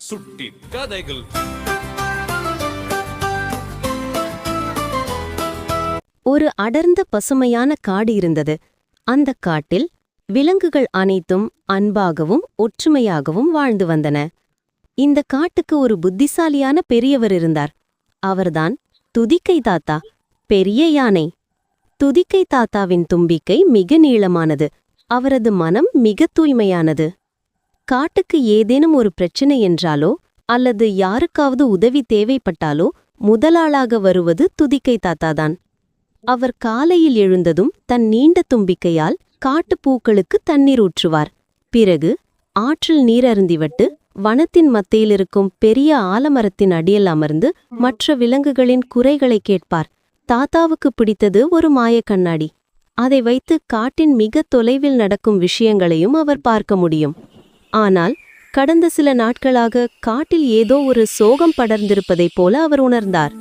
சுட்டி கதைகள். ஒரு அடர்ந்த பசுமையான காடு இருந்தது. அந்த காட்டில் விலங்குகள் அனைத்தும் அன்பாகவும் ஒற்றுமையாகவும் வாழ்ந்து வந்தன. இந்த காட்டுக்கு ஒரு புத்திசாலியான பெரியவர் இருந்தார். அவர்தான் துதிக்கை தாத்தா, பெரிய யானை. துதிக்கை தாத்தாவின் தும்பிக்கை மிக நீளமானது. அவரது மனம் மிக தூய்மையானது. காட்டுக்கு ஏதேனும் ஒரு பிரச்சனை என்றாலோ அல்லது யாருக்காவது உதவி தேவைப்பட்டாலோ முதலாளாக வருவது துதிக்கை தாத்தாதான். அவர் காலையில் எழுந்ததும் தன் நீண்ட தும்பிக்கையால் காட்டுப்பூக்களுக்கு தண்ணீர் ஊற்றுவார். பிறகு ஆற்றில் நீர் அருந்திவிட்டு வனத்தின் மத்தியிலிருக்கும் பெரிய ஆலமரத்தின் அடியில் அமர்ந்து மற்ற விலங்குகளின் குறைகளை கேட்பார். தாத்தாவுக்கு பிடித்தது ஒரு மாயக் கண்ணாடி. அதை வைத்து காட்டின் மிக தொலைவில் நடக்கும் விஷயங்களையும் அவர் பார்க்க முடியும். ஆனால் கடந்த சில நாட்களாக காட்டில் ஏதோ ஒரு சோகம் படர்ந்திருப்பதைப் போல அவர் உணர்ந்தார்.